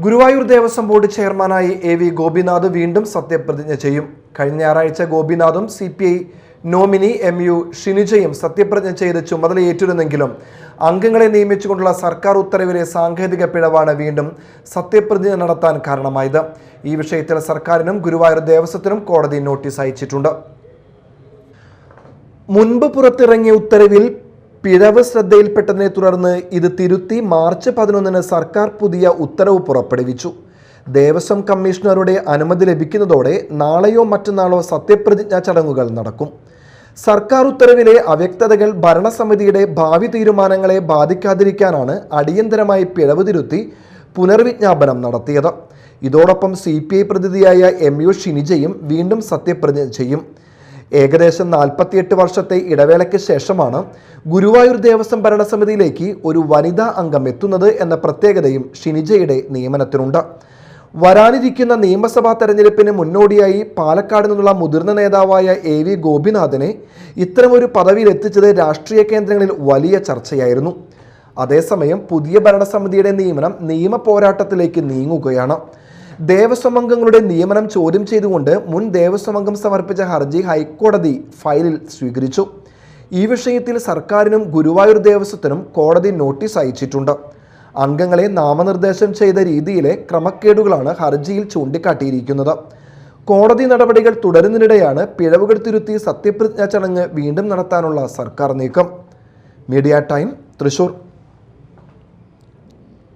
Guruvayur Devaswom board ചെയർമാനായി AV Gopinath വീണ്ടും സത്യപ്രതിജ്ഞ ചെയ്യും. കഴിഞ്ഞ ഞായറാഴ്ച ഗോപിനാഥും CPI നോമിനി MU ഷിനിജയും സത്യപ്രതിജ്ഞ ചെയ്ത് ചുമതലയേറ്റിരുന്നെങ്കിലും അംഗങ്ങളെ നിയമിച്ചുകൊണ്ടുള്ള സർക്കാർ ഉത്തരവിലെ സാങ്കേതിക പിഴവാണ് വീണ്ടും സത്യപ്രതിജ്ഞ നടത്താൻ കാരണമായത്. ഈ വിഷയത്തിൽ സർക്കാരിനും ഗുരുവായൂർ ദേവസ്വത്തിനും കോടതി നോട്ടീസ് അയച്ചിട്ടുണ്ട്. മുൻപ് പുറത്തിറങ്ങിയ ഉത്തരവിൽ പിഴവ് ശ്രദ്ധയിൽപ്പെട്ടതിനെ തുടർന്ന് ഇത് തിരുത്തി മാർച്ച് 11 സർക്കാർ പുതിയ ഉത്തരവ് പുറപ്പെടുവിച്ചു. ദേവസ്വം കമ്മീഷണറുടെ അനുമതി ലഭിക്കുന്നതോടെ നാളെയോ മറ്റന്നാളോ സത്യപ്രതിജ്ഞാ ചടങ്ങുകൾ നടക്കും. സർക്കാർ ഉത്തരവിലെ അവ്യക്തതകൾ ഭരണസമിതിയുടെ ഭാവി തീരുമാനങ്ങളെ ബാധിക്കാതിരിക്കാനാണ് അടിയന്തരമായി പിഴവ് തിരുത്തി പുനർവിജ്ഞാപനം നടത്തിയത്. ഇതോടൊപ്പം CPI പ്രതിനിധിയായ MU ഷിനിജയും വീണ്ടും സത്യപ്രതിജ്ഞ ചെയ്യും. ഏകദേശം 48 വർഷത്തെ ഇടവേളയ്ക്ക് ശേഷമാണ് ഗുരുവായൂർ ദേവസ്വം ഭരണസമിതിയിലേക്ക് ഒരു വനിതാ അംഗം എത്തുന്നത് എന്ന പ്രത്യേകതയും ഷിനിജയുടെ നിയമനത്തിനുണ്ട്. വരാനിരിക്കുന്ന നിയമസഭാ തെരഞ്ഞെടുപ്പിന് മുന്നോടിയായി പാലക്കാട് നിന്നുള്ള മുതിർന്ന നേതാവായ AV ഗോപിനാഥിനെ ഇത്തരമൊരു പദവിയിൽ എത്തിച്ചത് രാഷ്ട്രീയ കേന്ദ്രങ്ങളിൽ വലിയ ചർച്ചയായിരുന്നു. അതേസമയം പുതിയ ഭരണസമിതിയുടെ നിയമനം നിയമ പോരാട്ടത്തിലേക്ക് നീങ്ങുകയാണ്. ദേവസ്വം അംഗങ്ങളുടെ നിയമനം ചോദ്യം ചെയ്തുകൊണ്ട് മുൻ ദേവസ്വം അംഗം സമർപ്പിച്ച ഹർജി ഹൈക്കോടതി ഫയലിൽ സ്വീകരിച്ചു. ഈ വിഷയത്തിൽ സർക്കാരിനും ഗുരുവായൂർ ദേവസ്വത്തിനും കോടതി നോട്ടീസ് അയച്ചിട്ടുണ്ട്. അംഗങ്ങളെ നാമനിർദ്ദേശം ചെയ്ത രീതിയിലെ ക്രമക്കേടുകളാണ് ഹർജിയിൽ ചൂണ്ടിക്കാട്ടിയിരിക്കുന്നത്. കോടതി നടപടികൾ തുടരുന്നതിനിടെയാണ് പിഴവുകൾ തിരുത്തി സത്യപ്രതിജ്ഞാ ചടങ്ങ് വീണ്ടും നടത്താനുള്ള സർക്കാർ നീക്കം. Media time, Thrissur.